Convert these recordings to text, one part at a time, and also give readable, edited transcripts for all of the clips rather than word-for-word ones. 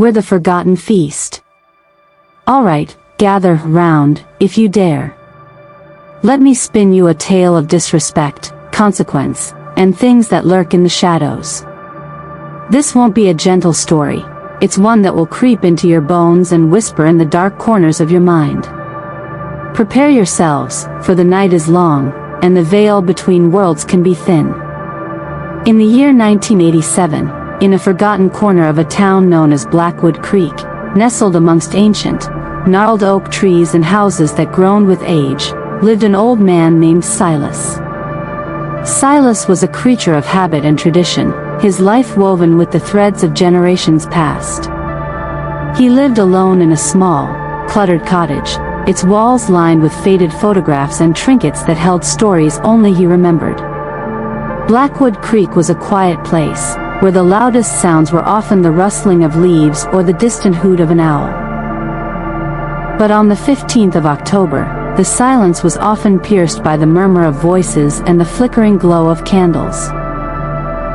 We're the forgotten feast. All right, gather round, if you dare. Let me spin you a tale of disrespect, consequence, and things that lurk in the shadows. This won't be a gentle story, it's one that will creep into your bones and whisper in the dark corners of your mind. Prepare yourselves, for the night is long, and the veil between worlds can be thin. In the year 1987, in a forgotten corner of a town known as Blackwood Creek, nestled amongst ancient, gnarled oak trees and houses that groaned with age, lived an old man named Silas. Silas was a creature of habit and tradition, his life woven with the threads of generations past. He lived alone in a small, cluttered cottage, its walls lined with faded photographs and trinkets that held stories only he remembered. Blackwood Creek was a quiet place, where the loudest sounds were often the rustling of leaves or the distant hoot of an owl. But on the 15th of October, the silence was often pierced by the murmur of voices and the flickering glow of candles.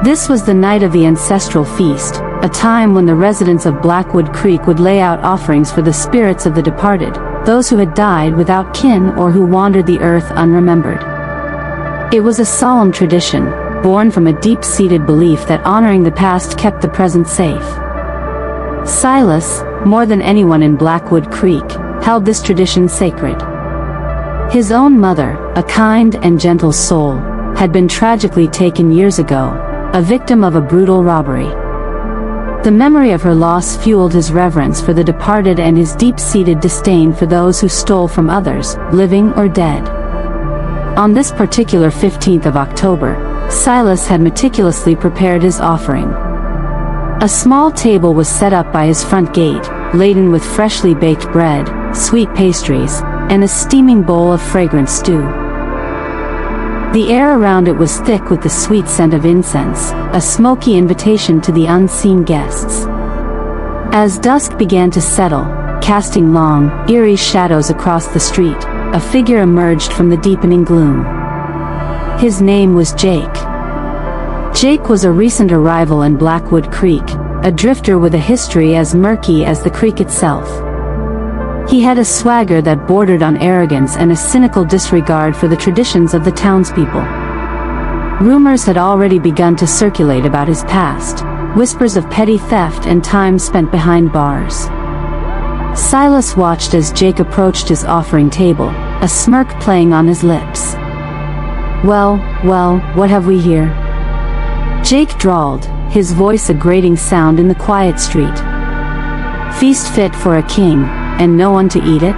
This was the night of the ancestral feast, a time when the residents of Blackwood Creek would lay out offerings for the spirits of the departed, those who had died without kin or who wandered the earth unremembered. It was a solemn tradition, born from a deep-seated belief that honoring the past kept the present safe. Silas, more than anyone in Blackwood Creek, held this tradition sacred. His own mother, a kind and gentle soul, had been tragically taken years ago, a victim of a brutal robbery. The memory of her loss fueled his reverence for the departed and his deep-seated disdain for those who stole from others, living or dead. On this particular 15th of October, Silas had meticulously prepared his offering. A small table was set up by his front gate, laden with freshly baked bread, sweet pastries, and a steaming bowl of fragrant stew. The air around it was thick with the sweet scent of incense, a smoky invitation to the unseen guests. As dusk began to settle, casting long, eerie shadows across the street, a figure emerged from the deepening gloom. His name was Jake. Jake was a recent arrival in Blackwood Creek, a drifter with a history as murky as the creek itself. He had a swagger that bordered on arrogance and a cynical disregard for the traditions of the townspeople. Rumors had already begun to circulate about his past, whispers of petty theft and time spent behind bars. Silas watched as Jake approached his offering table, a smirk playing on his lips. Well, what have we here?" Jake drawled, his voice a grating sound in the quiet street. "Feast fit for a king, and no one to eat it?"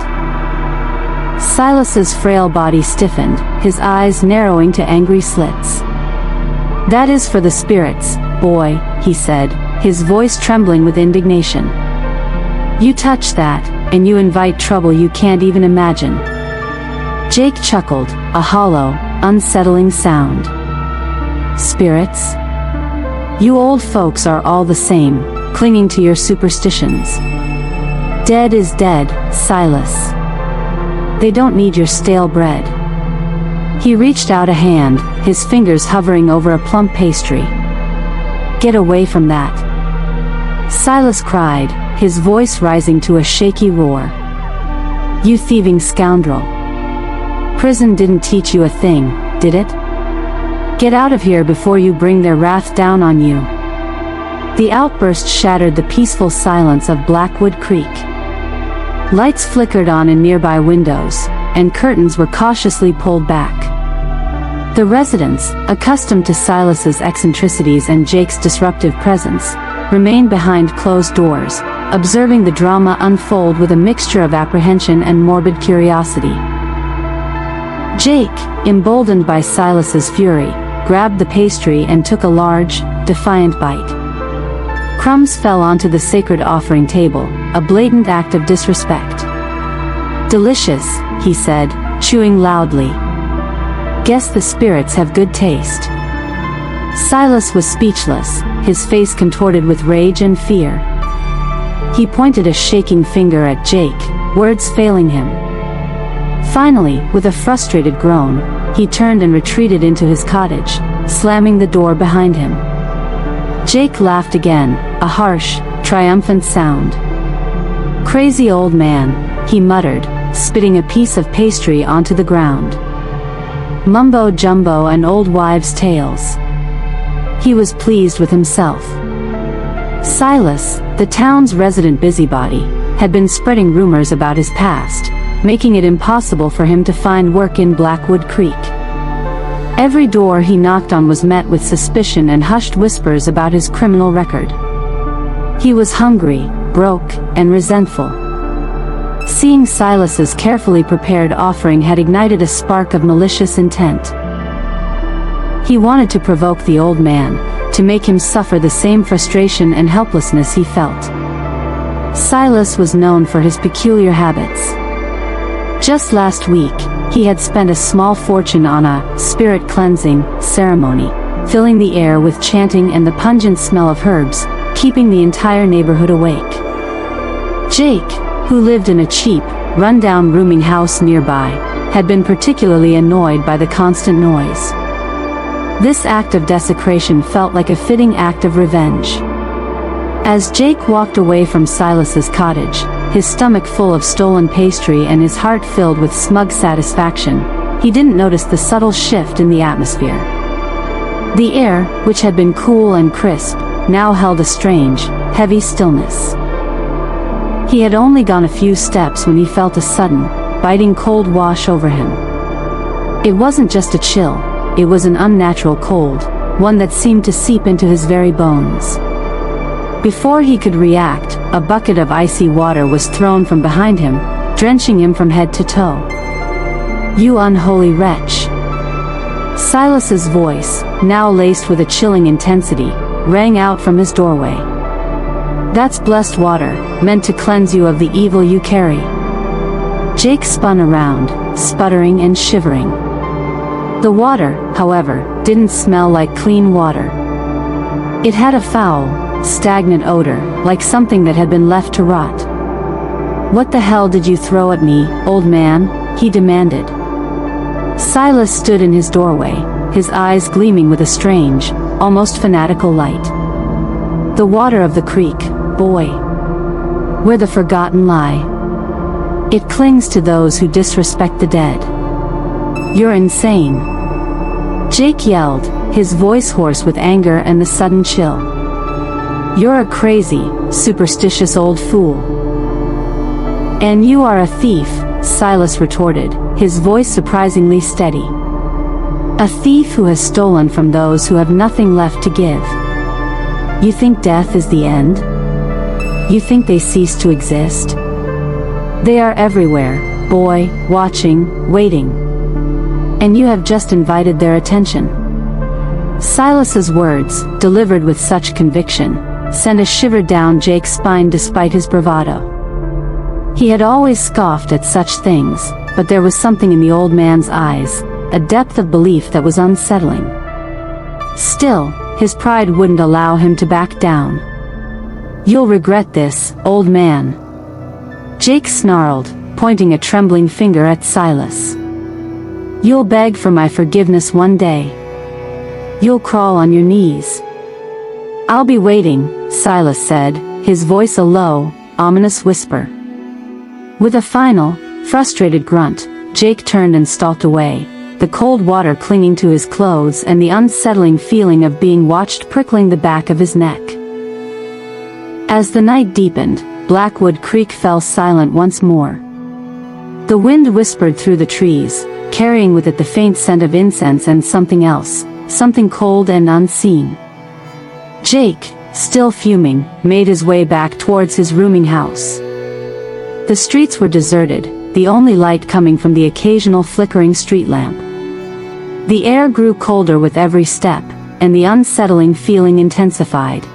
Silas's frail body stiffened, his eyes narrowing to angry slits. "That is for the spirits, boy," he said, his voice trembling with indignation. "You touch that, and you invite trouble you can't even imagine." Jake chuckled, a hollow, unsettling sound. "Spirits? You old folks are all the same, clinging to your superstitions. Dead is dead, Silas. They don't need your stale bread." He reached out a hand, his fingers hovering over a plump pastry. "Get away from that," Silas cried, his voice rising to a shaky roar. "You thieving scoundrel. Prison didn't teach you a thing, did it? Get out of here before you bring their wrath down on you." The outburst shattered the peaceful silence of Blackwood Creek. Lights flickered on in nearby windows, and curtains were cautiously pulled back. The residents, accustomed to Silas's eccentricities and Jake's disruptive presence, remained behind closed doors, observing the drama unfold with a mixture of apprehension and morbid curiosity. Jake, emboldened by Silas's fury, grabbed the pastry and took a large, defiant bite. Crumbs fell onto the sacred offering table, a blatant act of disrespect. "Delicious," he said, chewing loudly. "Guess the spirits have good taste." Silas was speechless, his face contorted with rage and fear. He pointed a shaking finger at Jake, words failing him. Finally, with a frustrated groan, he turned and retreated into his cottage, slamming the door behind him. Jake laughed again, a harsh, triumphant sound. "Crazy old man," he muttered, spitting a piece of pastry onto the ground. "Mumbo-jumbo and old wives' tales." He was pleased with himself. Silas, the town's resident busybody, had been spreading rumors about his past, making it impossible for him to find work in Blackwood Creek. Every door he knocked on was met with suspicion and hushed whispers about his criminal record. He was hungry, broke, and resentful. Seeing Silas's carefully prepared offering had ignited a spark of malicious intent. He wanted to provoke the old man, to make him suffer the same frustration and helplessness he felt. Silas was known for his peculiar habits. Just last week, he had spent a small fortune on a spirit cleansing ceremony, filling the air with chanting and the pungent smell of herbs, keeping the entire neighborhood awake. Jake, who lived in a cheap, run-down rooming house nearby, had been particularly annoyed by the constant noise. This act of desecration felt like a fitting act of revenge. As Jake walked away from Silas's cottage, his stomach full of stolen pastry and his heart filled with smug satisfaction, he didn't notice the subtle shift in the atmosphere. The air, which had been cool and crisp, now held a strange, heavy stillness. He had only gone a few steps when he felt a sudden, biting cold wash over him. It wasn't just a chill, it was an unnatural cold, one that seemed to seep into his very bones. Before he could react, a bucket of icy water was thrown from behind him, drenching him from head to toe. "You unholy wretch!" Silas's voice, now laced with a chilling intensity, rang out from his doorway. "That's blessed water, meant to cleanse you of the evil you carry." Jake spun around, sputtering and shivering. The water, however, didn't smell like clean water. It had a foul, stagnant odor, like something that had been left to rot. "What the hell did you throw at me, old man?" he demanded. Silas stood in his doorway, his eyes gleaming with a strange, almost fanatical light. "The water of the creek, boy. Where the forgotten lie. It clings to those who disrespect the dead. You're insane." Jake yelled, his voice hoarse with anger and the sudden chill. "You're a crazy, superstitious old fool." "And you are a thief," Silas retorted, his voice surprisingly steady. "A thief who has stolen from those who have nothing left to give. You think death is the end? You think they cease to exist? They are everywhere, boy, watching, waiting. And you have just invited their attention." Silas's words, delivered with such conviction, sent a shiver down Jake's spine despite his bravado. He had always scoffed at such things, but there was something in the old man's eyes, a depth of belief that was unsettling. Still, his pride wouldn't allow him to back down. "You'll regret this, old man," Jake snarled, pointing a trembling finger at Silas. "You'll beg for my forgiveness one day. You'll crawl on your knees." "I'll be waiting," Silas said, his voice a low, ominous whisper. With a final, frustrated grunt, Jake turned and stalked away, the cold water clinging to his clothes and the unsettling feeling of being watched prickling the back of his neck. As the night deepened, Blackwood Creek fell silent once more. The wind whispered through the trees, carrying with it the faint scent of incense and something else, something cold and unseen. Jake, still fuming, made his way back towards his rooming house. The streets were deserted, the only light coming from the occasional flickering street lamp. The air grew colder with every step, and the unsettling feeling intensified.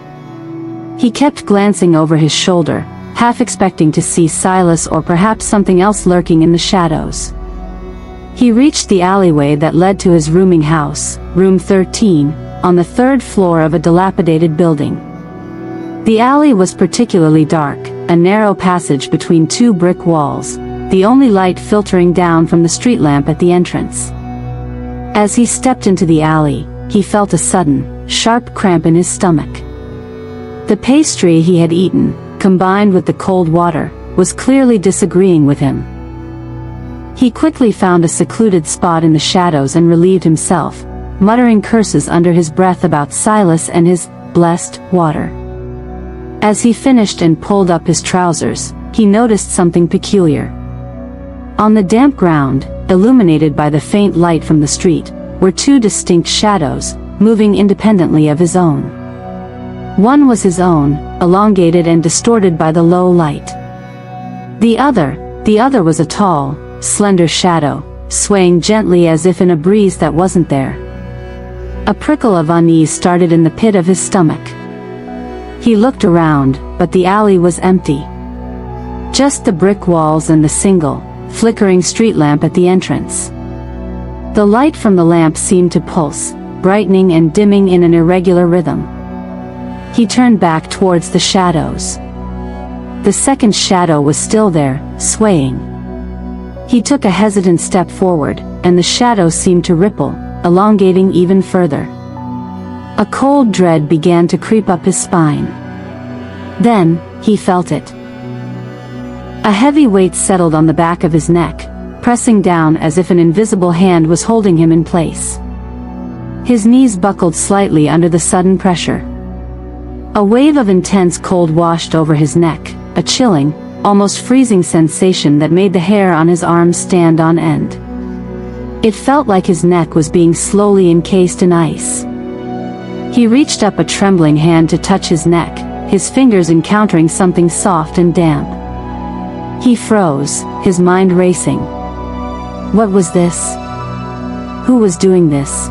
He kept glancing over his shoulder, half expecting to see Silas or perhaps something else lurking in the shadows. He reached the alleyway that led to his rooming house, room 13, on the third floor of a dilapidated building. The alley was particularly dark, a narrow passage between two brick walls, the only light filtering down from the street lamp at the entrance. As he stepped into the alley, he felt a sudden, sharp cramp in his stomach. The pastry he had eaten, combined with the cold water, was clearly disagreeing with him. He quickly found a secluded spot in the shadows and relieved himself, muttering curses under his breath about Silas and his blessed water. As he finished and pulled up his trousers, he noticed something peculiar. On the damp ground, illuminated by the faint light from the street, were two distinct shadows, moving independently of his own. One was his own, elongated and distorted by the low light. The other was a tall, slender shadow, swaying gently as if in a breeze that wasn't there. A prickle of unease started in the pit of his stomach. He looked around, but the alley was empty. Just the brick walls and the single, flickering street lamp at the entrance. The light from the lamp seemed to pulse, brightening and dimming in an irregular rhythm. He turned back towards the shadows. The second shadow was still there, swaying. He took a hesitant step forward, and the shadow seemed to ripple, elongating even further. A cold dread began to creep up his spine. Then, he felt it. A heavy weight settled on the back of his neck, pressing down as if an invisible hand was holding him in place. His knees buckled slightly under the sudden pressure. A wave of intense cold washed over his neck, a chilling, almost freezing sensation that made the hair on his arms stand on end. It felt like his neck was being slowly encased in ice. He reached up a trembling hand to touch his neck, his fingers encountering something soft and damp. He froze, his mind racing. What was this? Who was doing this?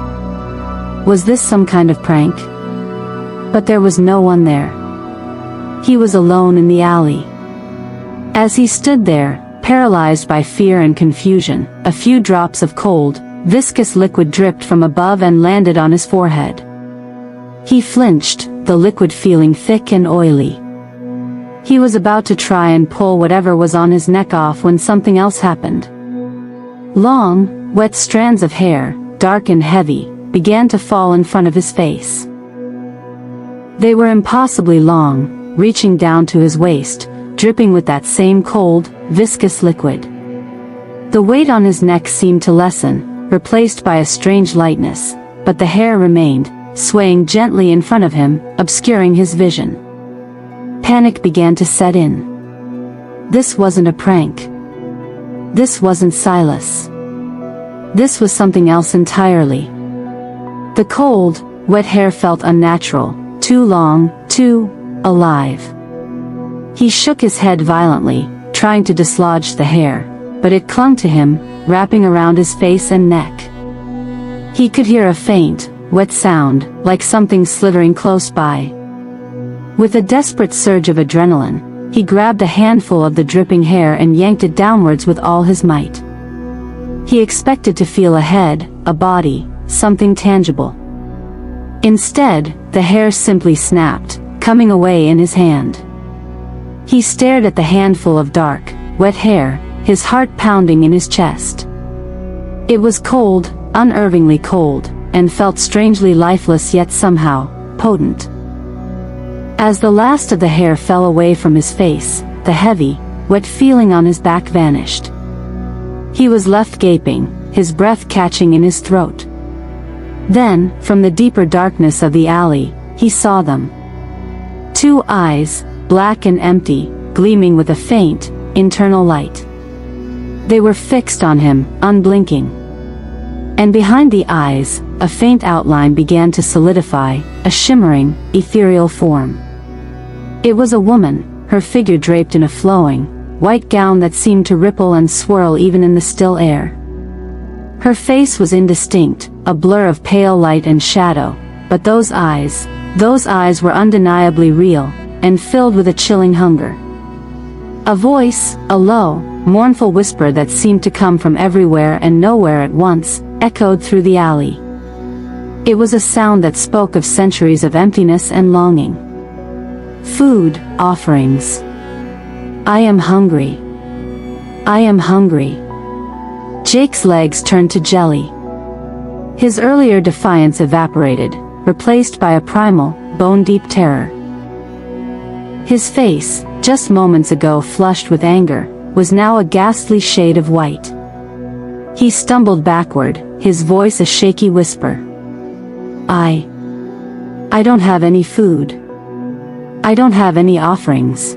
Was this some kind of prank? But there was no one there. He was alone in the alley. As he stood there, paralyzed by fear and confusion, a few drops of cold, viscous liquid dripped from above and landed on his forehead. He flinched, the liquid feeling thick and oily. He was about to try and pull whatever was on his neck off when something else happened. Long, wet strands of hair, dark and heavy, began to fall in front of his face. They were impossibly long, reaching down to his waist, dripping with that same cold, viscous liquid. The weight on his neck seemed to lessen, replaced by a strange lightness, but the hair remained, swaying gently in front of him, obscuring his vision. Panic began to set in. This wasn't a prank. This wasn't Silas. This was something else entirely. The cold, wet hair felt unnatural, too long, too alive. He shook his head violently, trying to dislodge the hair, but it clung to him, wrapping around his face and neck. He could hear a faint, wet sound, like something slithering close by. With a desperate surge of adrenaline, he grabbed a handful of the dripping hair and yanked it downwards with all his might. He expected to feel a head, a body, something tangible. Instead, the hair simply snapped, coming away in his hand. He stared at the handful of dark, wet hair, his heart pounding in his chest. It was cold, unnervingly cold, and felt strangely lifeless yet somehow, potent. As the last of the hair fell away from his face, the heavy, wet feeling on his back vanished. He was left gaping, his breath catching in his throat. Then, from the deeper darkness of the alley, he saw them. Two eyes, black and empty, gleaming with a faint, internal light. They were fixed on him, unblinking. And behind the eyes, a faint outline began to solidify, a shimmering, ethereal form. It was a woman, her figure draped in a flowing, white gown that seemed to ripple and swirl even in the still air. Her face was indistinct, a blur of pale light and shadow, but those eyes were undeniably real, and filled with a chilling hunger. A voice, a low, mournful whisper that seemed to come from everywhere and nowhere at once, echoed through the alley. It was a sound that spoke of centuries of emptiness and longing. Food, offerings. I am hungry. I am hungry. Jake's legs turned to jelly. His earlier defiance evaporated, replaced by a primal, bone-deep terror. His face, just moments ago flushed with anger, was now a ghastly shade of white. He stumbled backward, his voice a shaky whisper. I don't have any food. I don't have any offerings.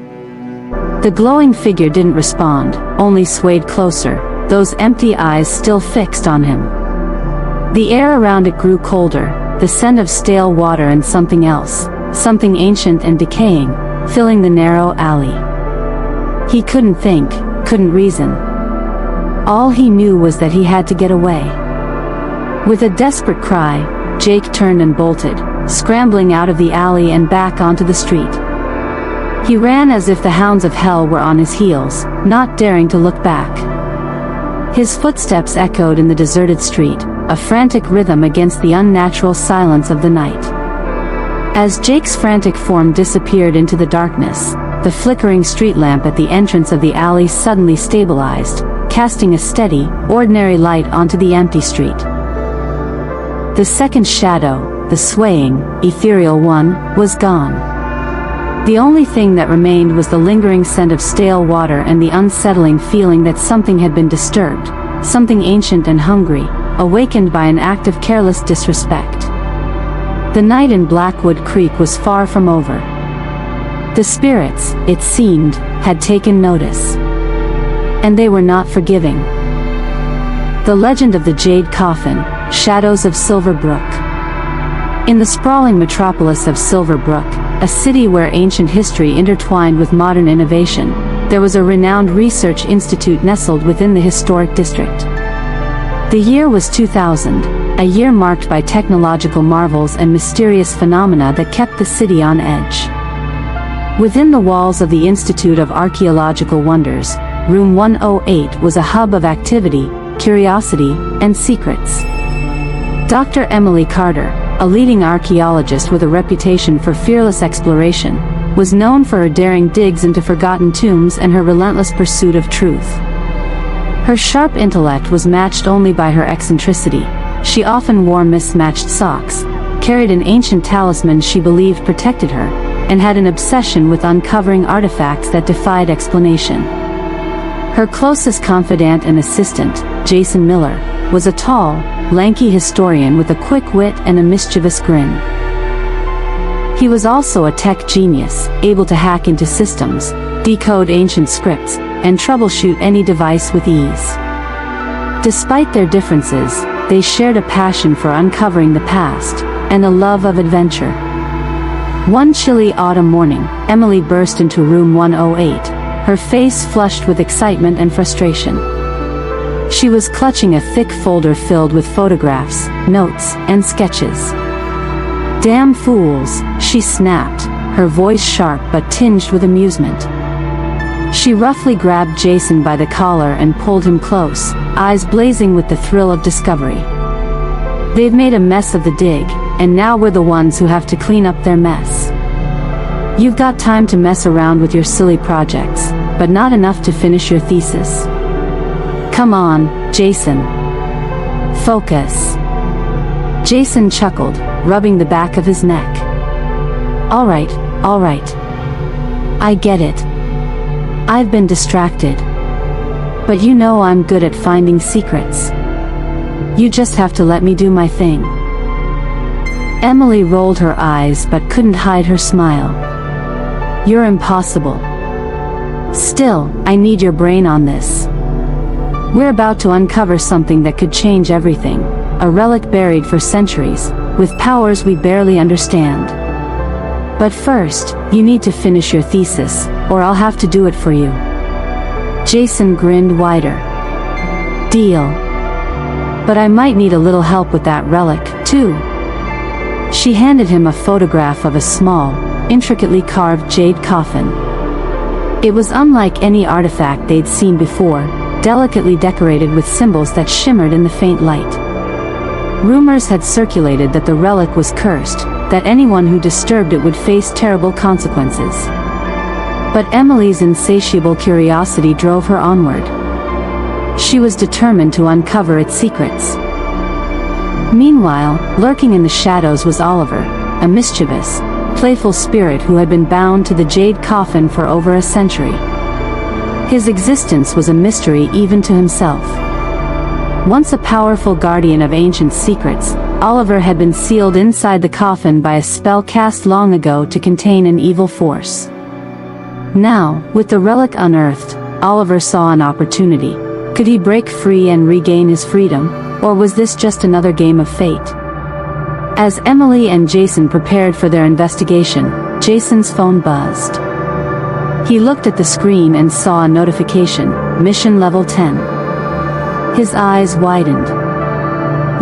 The glowing figure didn't respond, only swayed closer, those empty eyes still fixed on him. The air around it grew colder, the scent of stale water and something else, something ancient and decaying, filling the narrow alley. He couldn't think, couldn't reason. All he knew was that he had to get away. With a desperate cry, Jake turned and bolted, scrambling out of the alley and back onto the street. He ran as if the hounds of hell were on his heels, not daring to look back. His footsteps echoed in the deserted street, a frantic rhythm against the unnatural silence of the night. As Jake's frantic form disappeared into the darkness, the flickering street lamp at the entrance of the alley suddenly stabilized, casting a steady, ordinary light onto the empty street. The second shadow, the swaying, ethereal one, was gone. The only thing that remained was the lingering scent of stale water and the unsettling feeling that something had been disturbed, something ancient and hungry, awakened by an act of careless disrespect. The night in Blackwood Creek was far from over. The spirits, it seemed, had taken notice. And they were not forgiving. The legend of the Jade Coffin, Shadows of Silverbrook. In the sprawling metropolis of Silverbrook, a city where ancient history intertwined with modern innovation, there was a renowned research institute nestled within the historic district. The year was 2000, a year marked by technological marvels and mysterious phenomena that kept the city on edge. Within the walls of the Institute of Archaeological Wonders, Room 108 was a hub of activity, curiosity, and secrets. Dr. Emily Carter, a leading archaeologist with a reputation for fearless exploration, was known for her daring digs into forgotten tombs and her relentless pursuit of truth. Her sharp intellect was matched only by her eccentricity. She often wore mismatched socks, carried an ancient talisman she believed protected her, and had an obsession with uncovering artifacts that defied explanation. Her closest confidant and assistant, Jason Miller, was a tall, lanky historian with a quick wit and a mischievous grin. He was also a tech genius, able to hack into systems, decode ancient scripts, and troubleshoot any device with ease. Despite their differences, they shared a passion for uncovering the past, and a love of adventure. One chilly autumn morning, Emily burst into room 108, her face flushed with excitement and frustration. She was clutching a thick folder filled with photographs, notes, and sketches. "Damn fools," she snapped, her voice sharp but tinged with amusement. She roughly grabbed Jason by the collar and pulled him close, eyes blazing with the thrill of discovery. "They've made a mess of the dig, and now we're the ones who have to clean up their mess. You've got time to mess around with your silly projects, but not enough to finish your thesis. Come on, Jason. Focus." Jason chuckled, rubbing the back of his neck. All right. I get it. I've been distracted. But you know I'm good at finding secrets. You just have to let me do my thing." Emily rolled her eyes but couldn't hide her smile. "You're impossible. Still, I need your brain on this. We're about to uncover something that could change everything, a relic buried for centuries, with powers we barely understand. But first, you need to finish your thesis, or I'll have to do it for you." Jason grinned wider. "Deal. But I might need a little help with that relic, too." She handed him a photograph of a small, intricately carved jade coffin. It was unlike any artifact they'd seen before, delicately decorated with symbols that shimmered in the faint light. Rumors had circulated that the relic was cursed, that anyone who disturbed it would face terrible consequences. But Emily's insatiable curiosity drove her onward. She was determined to uncover its secrets. Meanwhile, lurking in the shadows was Oliver, a mischievous, playful spirit who had been bound to the jade coffin for over a century. His existence was a mystery even to himself. Once a powerful guardian of ancient secrets, Oliver had been sealed inside the coffin by a spell cast long ago to contain an evil force. Now, with the relic unearthed, Oliver saw an opportunity. Could he break free and regain his freedom, or was this just another game of fate? As Emily and Jason prepared for their investigation, Jason's phone buzzed. He looked at the screen and saw a notification, Mission Level 10. His eyes widened.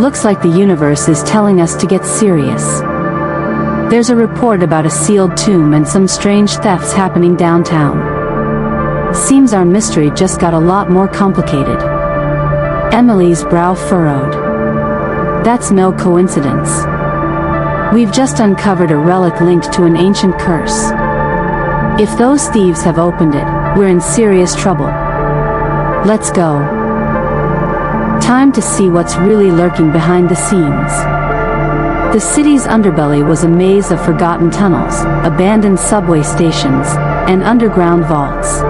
Looks like the universe is telling us to get serious. There's a report about a sealed tomb and some strange thefts happening downtown. Seems our mystery just got a lot more complicated. Emily's brow furrowed. That's no coincidence. We've just uncovered a relic linked to an ancient curse. If those thieves have opened it, we're in serious trouble. Let's go. Time to see what's really lurking behind the scenes. The city's underbelly was a maze of forgotten tunnels, abandoned subway stations, and underground vaults.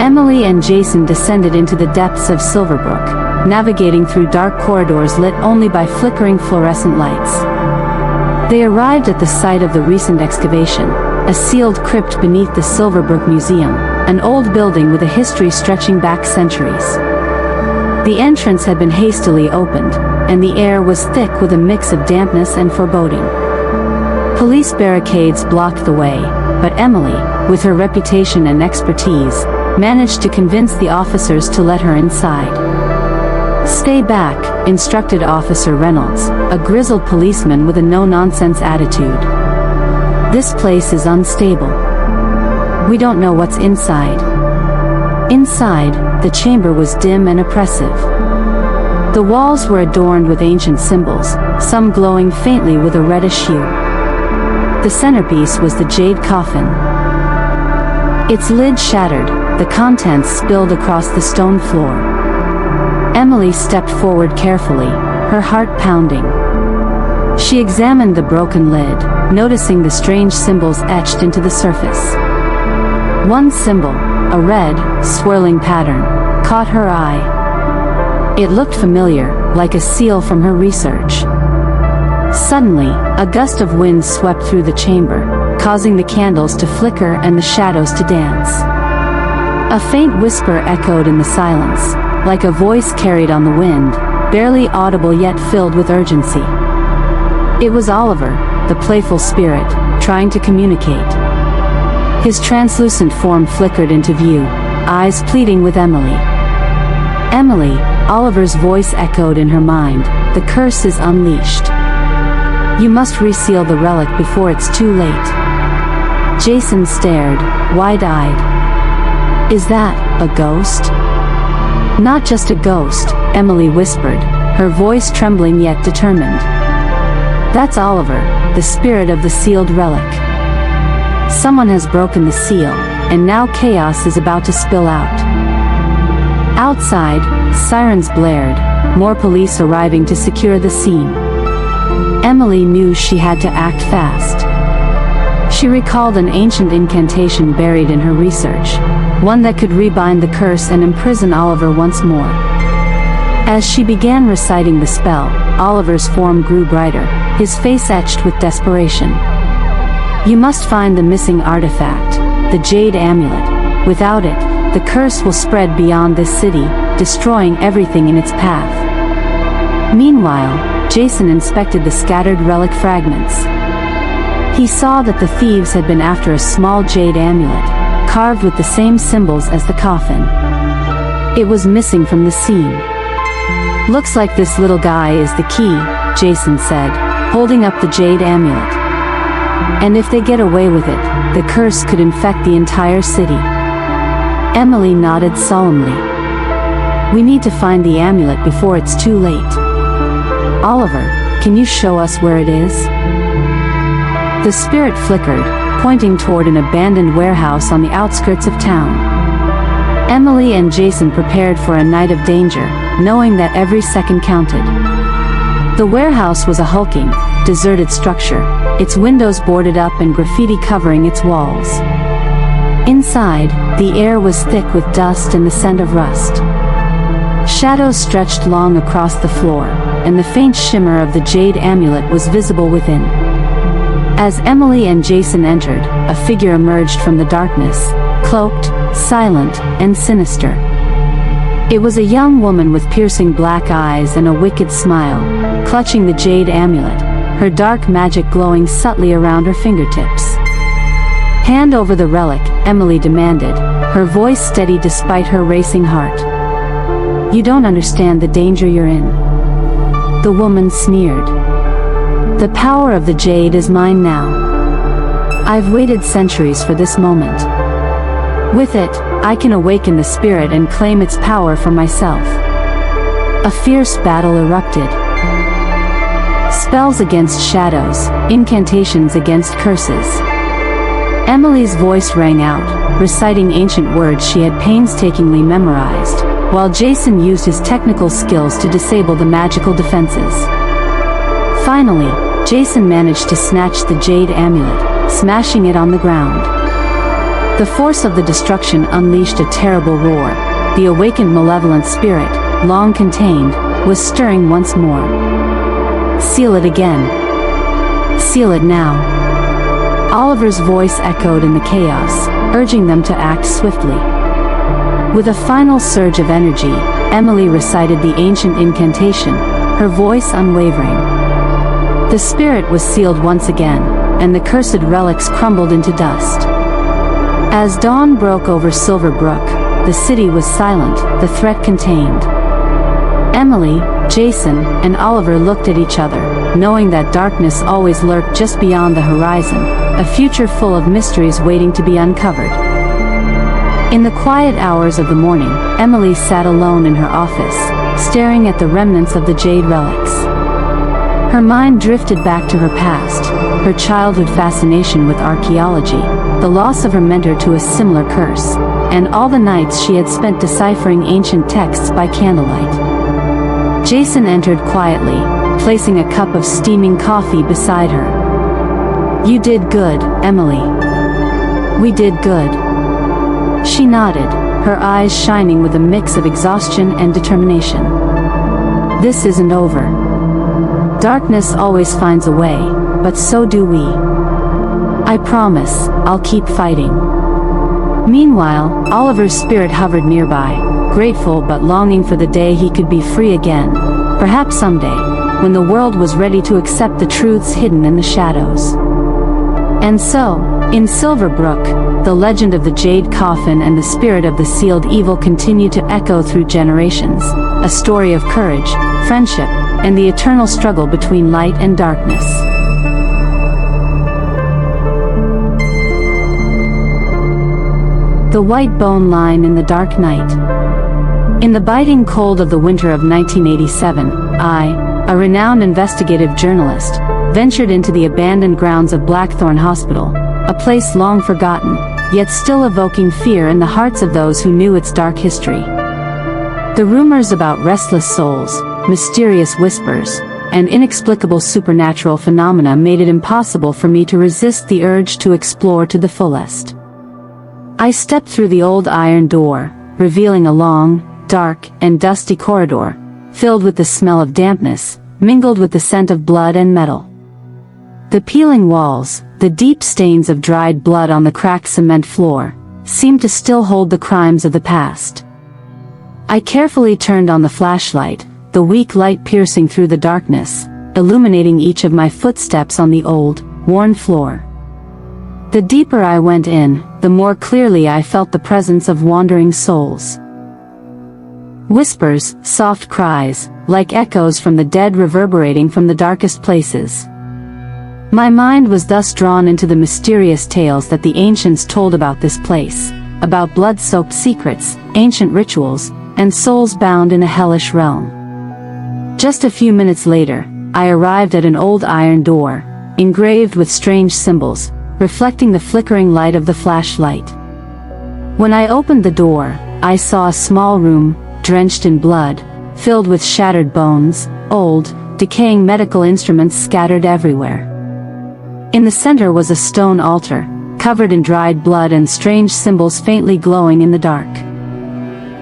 Emily and Jason descended into the depths of Silverbrook, navigating through dark corridors lit only by flickering fluorescent lights. They arrived at the site of the recent excavation, a sealed crypt beneath the Silverbrook Museum, an old building with a history stretching back centuries. The entrance had been hastily opened, and the air was thick with a mix of dampness and foreboding. Police barricades blocked the way, but Emily, with her reputation and expertise, managed to convince the officers to let her inside. Stay back, instructed Officer Reynolds, a grizzled policeman with a no-nonsense attitude. This place is unstable. We don't know what's inside. Inside, the chamber was dim and oppressive. The walls were adorned with ancient symbols, some glowing faintly with a reddish hue. The centerpiece was the jade coffin. Its lid shattered, the contents spilled across the stone floor. Emily stepped forward carefully, her heart pounding. She examined the broken lid, noticing the strange symbols etched into the surface. One symbol, a red, swirling pattern, caught her eye. It looked familiar, like a seal from her research. Suddenly, a gust of wind swept through the chamber, causing the candles to flicker and the shadows to dance. A faint whisper echoed in the silence, like a voice carried on the wind, barely audible yet filled with urgency. It was Oliver, the playful spirit, trying to communicate. His translucent form flickered into view, eyes pleading with Emily. Emily, Oliver's voice echoed in her mind, the curse is unleashed. You must reseal the relic before it's too late. Jason stared, wide-eyed. Is that a ghost? Not just a ghost, Emily whispered, her voice trembling yet determined. That's Oliver, the spirit of the sealed relic. Someone has broken the seal, and now chaos is about to spill out. Outside, sirens blared, more police arriving to secure the scene. Emily knew she had to act fast. She recalled an ancient incantation buried in her research, one that could rebind the curse and imprison Oliver once more. As she began reciting the spell, Oliver's form grew brighter, his face etched with desperation. You must find the missing artifact, the jade amulet. Without it, the curse will spread beyond this city, destroying everything in its path. Meanwhile, Jason inspected the scattered relic fragments. He saw that the thieves had been after a small jade amulet, carved with the same symbols as the coffin. It was missing from the scene. Looks like this little guy is the key, Jason said, holding up the jade amulet. And if they get away with it, the curse could infect the entire city. Emily nodded solemnly. We need to find the amulet before it's too late. Oliver, can you show us where it is? The spirit flickered, pointing toward an abandoned warehouse on the outskirts of town. Emily and Jason prepared for a night of danger, knowing that every second counted. The warehouse was a hulking, deserted structure, its windows boarded up and graffiti covering its walls. Inside, the air was thick with dust and the scent of rust. Shadows stretched long across the floor, and the faint shimmer of the jade amulet was visible within. As Emily and Jason entered, a figure emerged from the darkness, cloaked, silent, and sinister. It was a young woman with piercing black eyes and a wicked smile, clutching the jade amulet, her dark magic glowing subtly around her fingertips. "Hand over the relic," Emily demanded, her voice steady despite her racing heart. "You don't understand the danger you're in." The woman sneered. "The power of the jade is mine now. I've waited centuries for this moment. With it, I can awaken the spirit and claim its power for myself." A fierce battle erupted. Spells against shadows, incantations against curses. Emily's voice rang out, reciting ancient words she had painstakingly memorized, while Jason used his technical skills to disable the magical defenses. Finally, Jason managed to snatch the jade amulet, smashing it on the ground. The force of the destruction unleashed a terrible roar. The awakened malevolent spirit, long contained, was stirring once more. "Seal it again. Seal it now." Oliver's voice echoed in the chaos, urging them to act swiftly. With a final surge of energy, Emily recited the ancient incantation, her voice unwavering. The spirit was sealed once again, and the cursed relics crumbled into dust. As dawn broke over Silver Brook, the city was silent, the threat contained. Emily, Jason, and Oliver looked at each other, knowing that darkness always lurked just beyond the horizon, a future full of mysteries waiting to be uncovered. In the quiet hours of the morning, Emily sat alone in her office, staring at the remnants of the jade relics. Her mind drifted back to her past, her childhood fascination with archaeology, the loss of her mentor to a similar curse, and all the nights she had spent deciphering ancient texts by candlelight. Jason entered quietly, placing a cup of steaming coffee beside her. "You did good, Emily. We did good." She nodded, her eyes shining with a mix of exhaustion and determination. "This isn't over. Darkness always finds a way, but so do we. I promise, I'll keep fighting." Meanwhile, Oliver's spirit hovered nearby, grateful but longing for the day he could be free again, perhaps someday, when the world was ready to accept the truths hidden in the shadows. And so, in Silver Brook, the legend of the jade coffin and the spirit of the sealed evil continue to echo through generations, a story of courage, friendship, and the eternal struggle between light and darkness. The white bone line in the dark night. In the biting cold of the winter of 1987, I, a renowned investigative journalist, ventured into the abandoned grounds of Blackthorn Hospital, a place long forgotten, yet still evoking fear in the hearts of those who knew its dark history. The rumors about restless souls, mysterious whispers, and inexplicable supernatural phenomena made it impossible for me to resist the urge to explore to the fullest. I stepped through the old iron door, revealing a long, dark, and dusty corridor, filled with the smell of dampness, mingled with the scent of blood and metal. The peeling walls, the deep stains of dried blood on the cracked cement floor, seemed to still hold the crimes of the past. I carefully turned on the flashlight, the weak light piercing through the darkness, illuminating each of my footsteps on the old, worn floor. The deeper I went in, the more clearly I felt the presence of wandering souls. Whispers, soft cries, like echoes from the dead reverberating from the darkest places. My mind was thus drawn into the mysterious tales that the ancients told about this place, about blood-soaked secrets, ancient rituals, and souls bound in a hellish realm. Just a few minutes later, I arrived at an old iron door, engraved with strange symbols, reflecting the flickering light of the flashlight. When I opened the door, I saw a small room, drenched in blood, filled with shattered bones, old, decaying medical instruments scattered everywhere. In the center was a stone altar, covered in dried blood and strange symbols faintly glowing in the dark.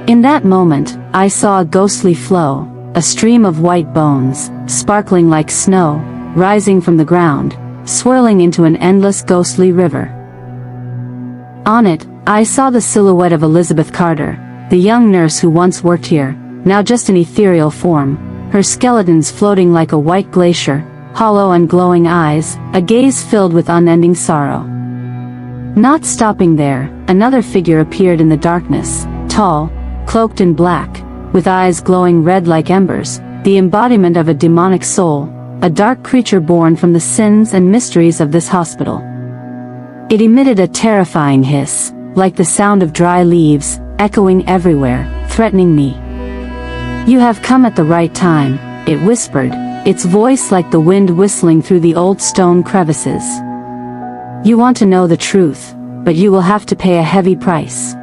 In that moment, I saw a ghostly flow, a stream of white bones, sparkling like snow, rising from the ground, swirling into an endless ghostly river. On it, I saw the silhouette of Elizabeth Carter, the young nurse who once worked here, now just an ethereal form, her skeletons floating like a white glacier, hollow and glowing eyes, a gaze filled with unending sorrow. Not stopping there, another figure appeared in the darkness, tall, cloaked in black, with eyes glowing red like embers, the embodiment of a demonic soul, a dark creature born from the sins and mysteries of this hospital. It emitted a terrifying hiss, like the sound of dry leaves, echoing everywhere, threatening me. "You have come at the right time," it whispered, its voice like the wind whistling through the old stone crevices. "You want to know the truth, but you will have to pay a heavy price."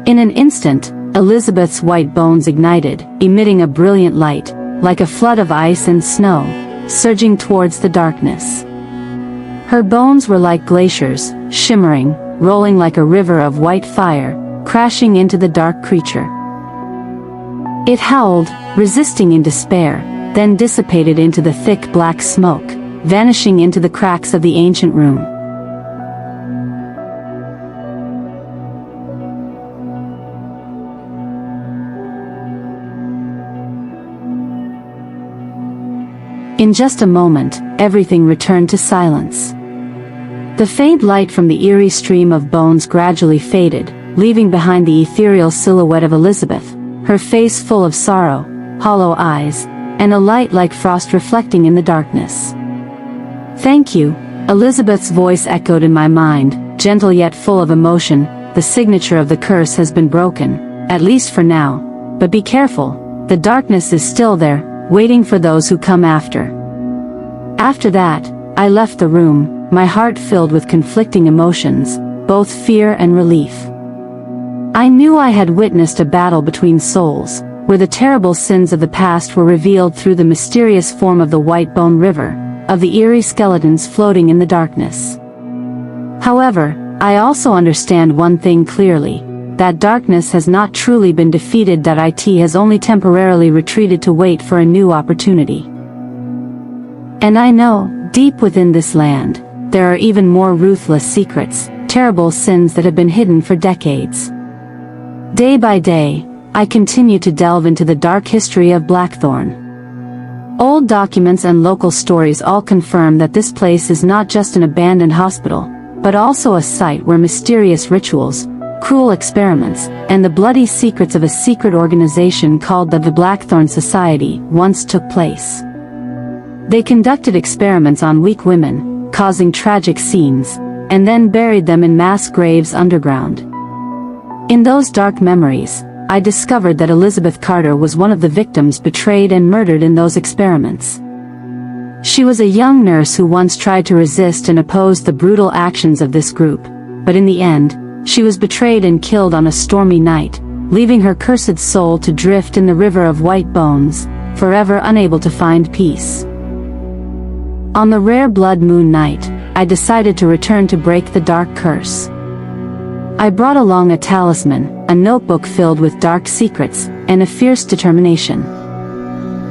In an instant, Elizabeth's white bones ignited, emitting a brilliant light, like a flood of ice and snow, surging towards the darkness. Her bones were like glaciers, shimmering, rolling like a river of white fire, crashing into the dark creature. It howled, resisting in despair, then dissipated into the thick black smoke, vanishing into the cracks of the ancient room. In just a moment, everything returned to silence. The faint light from the eerie stream of bones gradually faded, leaving behind the ethereal silhouette of Elizabeth, her face full of sorrow, hollow eyes, and a light like frost reflecting in the darkness. "Thank you," Elizabeth's voice echoed in my mind, gentle yet full of emotion. "The signature of the curse has been broken, at least for now. But be careful, the darkness is still there, waiting for those who come after." After that, I left the room, my heart filled with conflicting emotions, both fear and relief. I knew I had witnessed a battle between souls, where the terrible sins of the past were revealed through the mysterious form of the White Bone River, of the eerie skeletons floating in the darkness. However, I also understand one thing clearly, that darkness has not truly been defeated, that it has only temporarily retreated to wait for a new opportunity. And I know, deep within this land, there are even more ruthless secrets, terrible sins that have been hidden for decades. Day by day, I continue to delve into the dark history of Blackthorn. Old documents and local stories all confirm that this place is not just an abandoned hospital, but also a site where mysterious rituals, cruel experiments, and the bloody secrets of a secret organization called the Blackthorn Society once took place. They conducted experiments on weak women, causing tragic scenes, and then buried them in mass graves underground. In those dark memories, I discovered that Elizabeth Carter was one of the victims betrayed and murdered in those experiments. She was a young nurse who once tried to resist and oppose the brutal actions of this group, but in the end, she was betrayed and killed on a stormy night, leaving her cursed soul to drift in the river of white bones, forever unable to find peace. On the rare blood moon night, I decided to return to break the dark curse. I brought along a talisman, a notebook filled with dark secrets, and a fierce determination.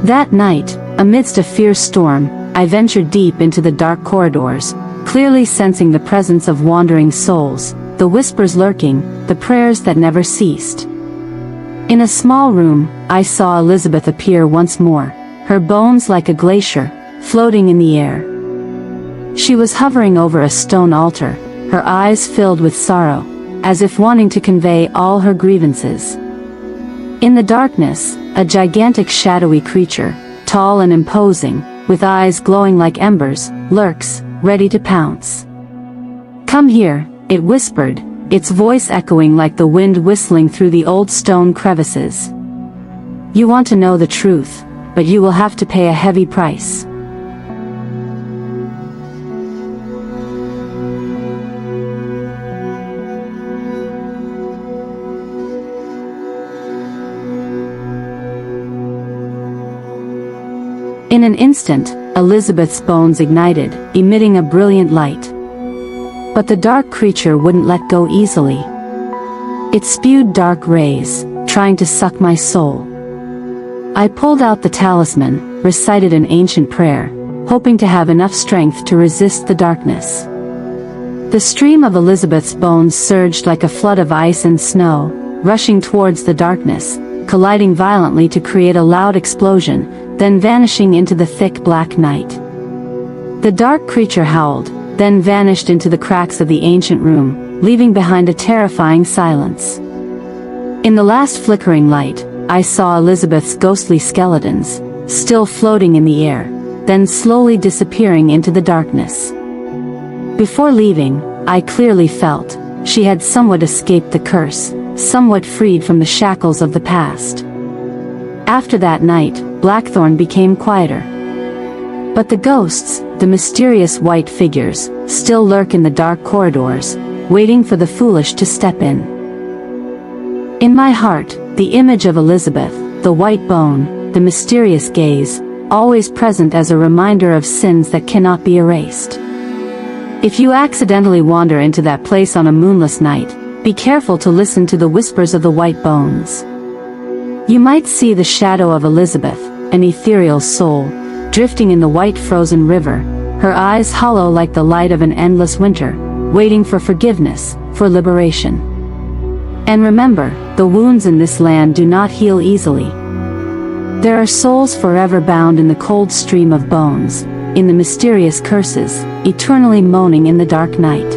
That night, amidst a fierce storm, I ventured deep into the dark corridors, clearly sensing the presence of wandering souls, the whispers lurking, the prayers that never ceased. In a small room, I saw Elizabeth appear once more, her bones like a glacier, floating in the air. She was hovering over a stone altar, her eyes filled with sorrow, as if wanting to convey all her grievances. In the darkness, a gigantic shadowy creature, tall and imposing, with eyes glowing like embers, lurks, ready to pounce. "Come here," it whispered, its voice echoing like the wind whistling through the old stone crevices. "You want to know the truth, but you will have to pay a heavy price." In an instant, Elizabeth's bones ignited, emitting a brilliant light. But the dark creature wouldn't let go easily. It spewed dark rays, trying to suck my soul. I pulled out the talisman, recited an ancient prayer, hoping to have enough strength to resist the darkness. The stream of Elizabeth's bones surged like a flood of ice and snow, rushing towards the darkness, colliding violently to create a loud explosion, then vanishing into the thick black night. The dark creature howled, then vanished into the cracks of the ancient room, leaving behind a terrifying silence. In the last flickering light, I saw Elizabeth's ghostly skeletons, still floating in the air, then slowly disappearing into the darkness. Before leaving, I clearly felt she had somewhat escaped the curse, somewhat freed from the shackles of the past. After that night, Blackthorn became quieter. But the ghosts, the mysterious white figures, still lurk in the dark corridors, waiting for the foolish to step in. In my heart, the image of Elizabeth, the white bone, the mysterious gaze, always present as a reminder of sins that cannot be erased. If you accidentally wander into that place on a moonless night, be careful to listen to the whispers of the white bones. You might see the shadow of Elizabeth, an ethereal soul, drifting in the white frozen river, her eyes hollow like the light of an endless winter, waiting for forgiveness, for liberation. And remember, the wounds in this land do not heal easily. There are souls forever bound in the cold stream of bones, in the mysterious curses, eternally moaning in the dark night.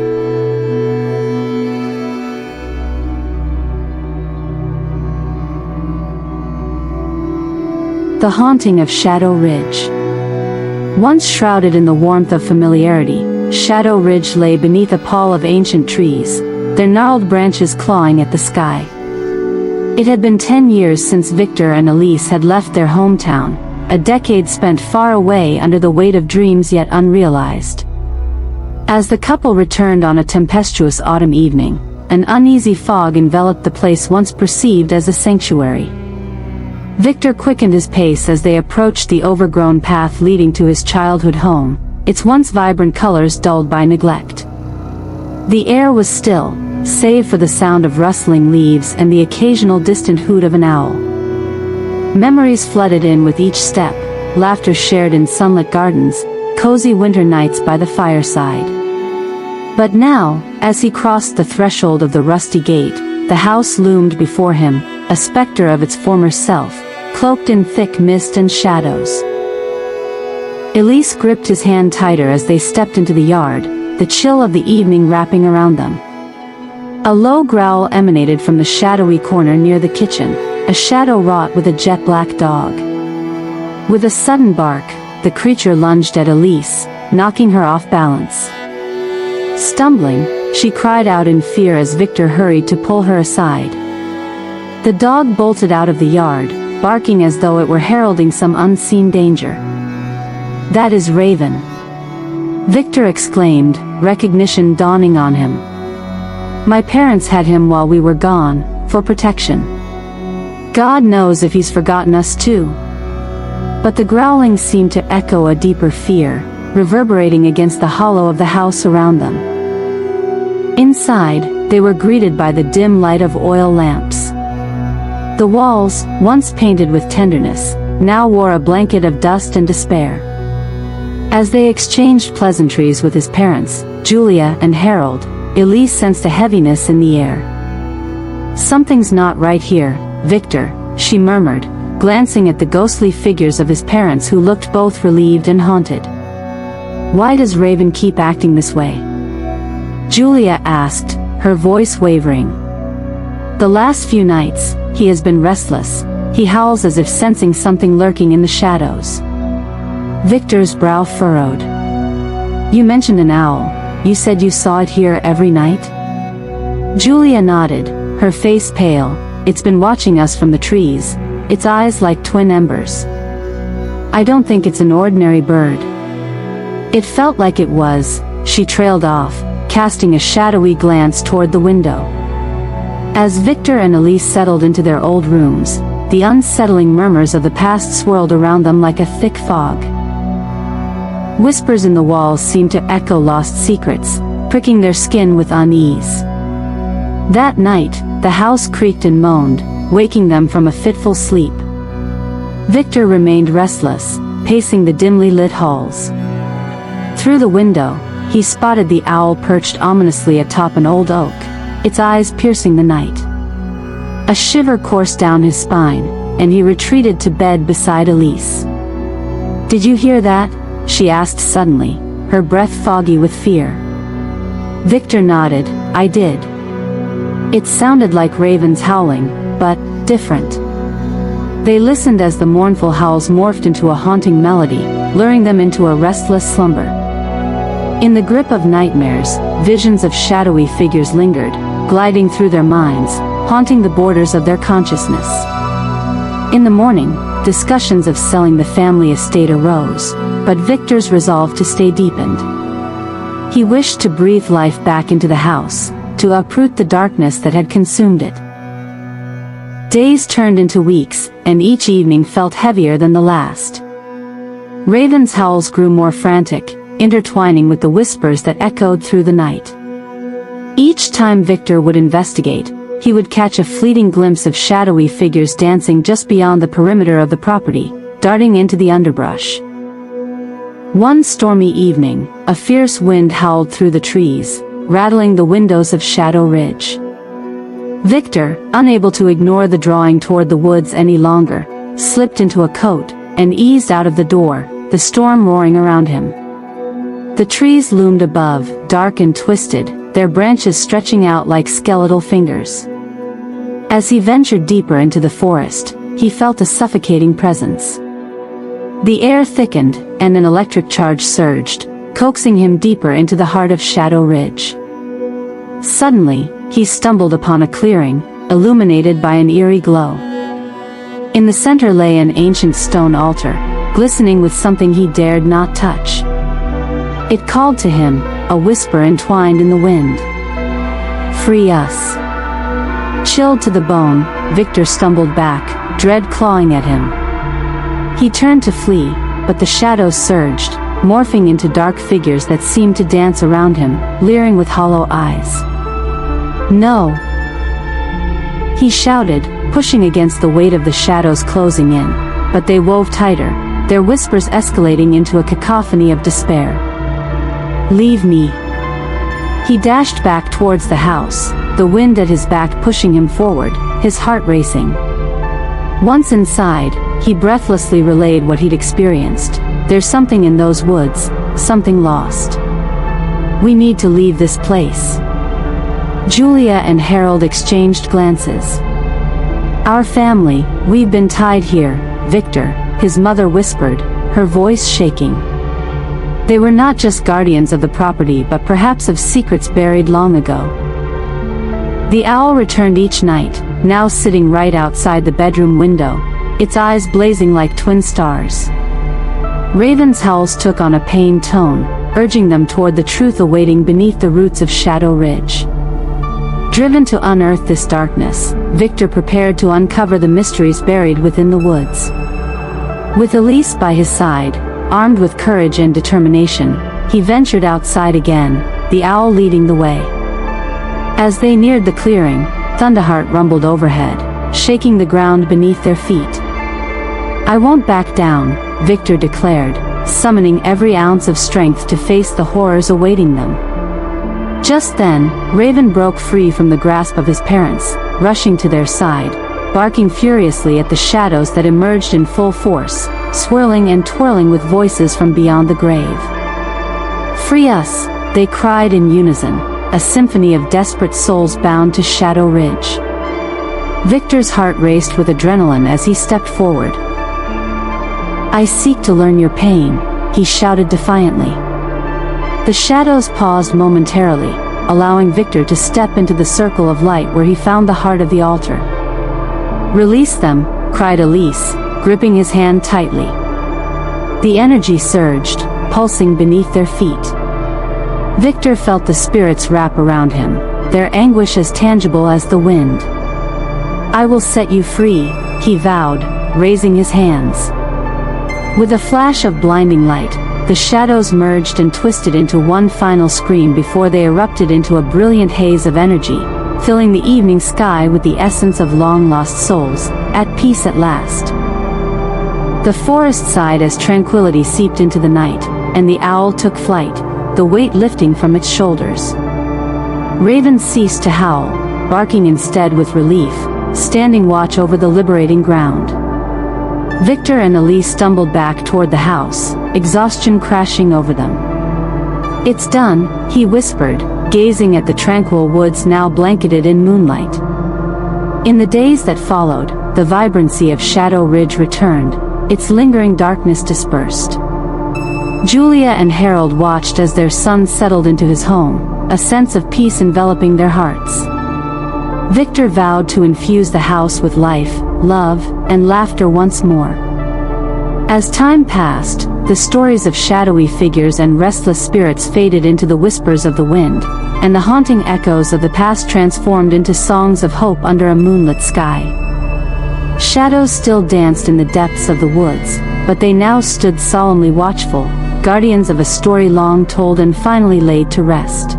The Haunting of Shadow Ridge. Once shrouded in the warmth of familiarity, Shadow Ridge lay beneath a pall of ancient trees, their gnarled branches clawing at the sky. It had been 10 years since Victor and Elise had left their hometown, a decade spent far away under the weight of dreams yet unrealized. As the couple returned on a tempestuous autumn evening, an uneasy fog enveloped the place once perceived as a sanctuary. Victor quickened his pace as they approached the overgrown path leading to his childhood home, its once vibrant colors dulled by neglect. The air was still, save for the sound of rustling leaves and the occasional distant hoot of an owl. Memories flooded in with each step, laughter shared in sunlit gardens, cozy winter nights by the fireside. But now, as he crossed the threshold of the rusty gate, the house loomed before him, a specter of its former self, cloaked in thick mist and shadows. Elise gripped his hand tighter as they stepped into the yard, the chill of the evening wrapping around them. A low growl emanated from the shadowy corner near the kitchen, a shadow wrought with a jet-black dog. With a sudden bark, the creature lunged at Elise, knocking her off balance. Stumbling, she cried out in fear as Victor hurried to pull her aside. The dog bolted out of the yard, barking as though it were heralding some unseen danger. "That is Raven," Victor exclaimed, recognition dawning on him. "My parents had him while we were gone, for protection. God knows if he's forgotten us too." But the growling seemed to echo a deeper fear, reverberating against the hollow of the house around them. Inside, they were greeted by the dim light of oil lamps. The walls, once painted with tenderness, now wore a blanket of dust and despair. As they exchanged pleasantries with his parents, Julia and Harold, Elise sensed a heaviness in the air. "Something's not right here, Victor," she murmured, glancing at the ghostly figures of his parents who looked both relieved and haunted. "Why does Raven keep acting this way?" Julia asked, her voice wavering. "The last few nights, he has been restless. He howls as if sensing something lurking in the shadows." Victor's brow furrowed. "You mentioned an owl. You said you saw it here every night?" Julia nodded, her face pale. "It's been watching us from the trees, its eyes like twin embers. I don't think it's an ordinary bird." "It felt like it was," she trailed off, casting a shadowy glance toward the window. As Victor and Elise settled into their old rooms, the unsettling murmurs of the past swirled around them like a thick fog. Whispers in the walls seemed to echo lost secrets, pricking their skin with unease. That night, the house creaked and moaned, waking them from a fitful sleep. Victor remained restless, pacing the dimly lit halls. Through the window, he spotted the owl perched ominously atop an old oak, its eyes piercing the night. A shiver coursed down his spine, and he retreated to bed beside Elise. "Did you hear that?" she asked suddenly, her breath foggy with fear. Victor nodded. "I did. It sounded like ravens howling, but different." They listened as the mournful howls morphed into a haunting melody, luring them into a restless slumber. In the grip of nightmares, visions of shadowy figures lingered, gliding through their minds, haunting the borders of their consciousness. In the morning, discussions of selling the family estate arose, but Victor's resolve to stay deepened. He wished to breathe life back into the house, to uproot the darkness that had consumed it. Days turned into weeks, and each evening felt heavier than the last. Raven's howls grew more frantic, intertwining with the whispers that echoed through the night. Each time Victor would investigate, he would catch a fleeting glimpse of shadowy figures dancing just beyond the perimeter of the property, darting into the underbrush. One stormy evening, a fierce wind howled through the trees, rattling the windows of Shadow Ridge. Victor, unable to ignore the drawing toward the woods any longer, slipped into a coat, and eased out of the door, the storm roaring around him. The trees loomed above, dark and twisted, their branches stretching out like skeletal fingers. As he ventured deeper into the forest, he felt a suffocating presence. The air thickened, and an electric charge surged, coaxing him deeper into the heart of Shadow Ridge. Suddenly, he stumbled upon a clearing, illuminated by an eerie glow. In the center lay an ancient stone altar, glistening with something he dared not touch. It called to him, a whisper entwined in the wind. "Free us." Chilled to the bone, Victor stumbled back, dread clawing at him. He turned to flee, but the shadows surged, morphing into dark figures that seemed to dance around him, leering with hollow eyes. "No!" he shouted, pushing against the weight of the shadows closing in, but they wove tighter, their whispers escalating into a cacophony of despair. "Leave me!" He dashed back towards the house, the wind at his back pushing him forward, his heart racing. Once inside, he breathlessly relayed what he'd experienced. "There's something in those woods, something lost. We need to leave this place." Julia and Harold exchanged glances. "Our family, we've been tied here, Victor," his mother whispered, her voice shaking. They were not just guardians of the property but perhaps of secrets buried long ago. The owl returned each night, now sitting right outside the bedroom window, its eyes blazing like twin stars. Raven's howls took on a pained tone, urging them toward the truth awaiting beneath the roots of Shadow Ridge. Driven to unearth this darkness, Victor prepared to uncover the mysteries buried within the woods. With Elise by his side, armed with courage and determination, he ventured outside again, the owl leading the way. As they neared the clearing, Thunderheart rumbled overhead, shaking the ground beneath their feet. "I won't back down," Victor declared, summoning every ounce of strength to face the horrors awaiting them. Just then, Raven broke free from the grasp of his parents, rushing to their side, barking furiously at the shadows that emerged in full force, swirling and twirling with voices from beyond the grave. "Free us!" they cried in unison, a symphony of desperate souls bound to Shadow Ridge. Victor's heart raced with adrenaline as he stepped forward. "I seek to learn your pain," he shouted defiantly. The shadows paused momentarily, allowing Victor to step into the circle of light where he found the heart of the altar. "Release them," cried Elise, gripping his hand tightly. The energy surged, pulsing beneath their feet. Victor felt the spirits wrap around him, their anguish as tangible as the wind. "I will set you free," he vowed, raising his hands. With a flash of blinding light, the shadows merged and twisted into one final scream before they erupted into a brilliant haze of energy, filling the evening sky with the essence of long-lost souls, at peace at last. The forest sighed as tranquility seeped into the night, and the owl took flight, the weight lifting from its shoulders. Ravens ceased to howl, barking instead with relief, standing watch over the liberating ground. Victor and Elise stumbled back toward the house, exhaustion crashing over them. "It's done," he whispered, gazing at the tranquil woods now blanketed in moonlight. In the days that followed, the vibrancy of Shadow Ridge returned, its lingering darkness dispersed. Julia and Harold watched as their son settled into his home, a sense of peace enveloping their hearts. Victor vowed to infuse the house with life, love, and laughter once more. As time passed, the stories of shadowy figures and restless spirits faded into the whispers of the wind, and the haunting echoes of the past transformed into songs of hope under a moonlit sky. Shadows still danced in the depths of the woods, but they now stood solemnly watchful, guardians of a story long told and finally laid to rest.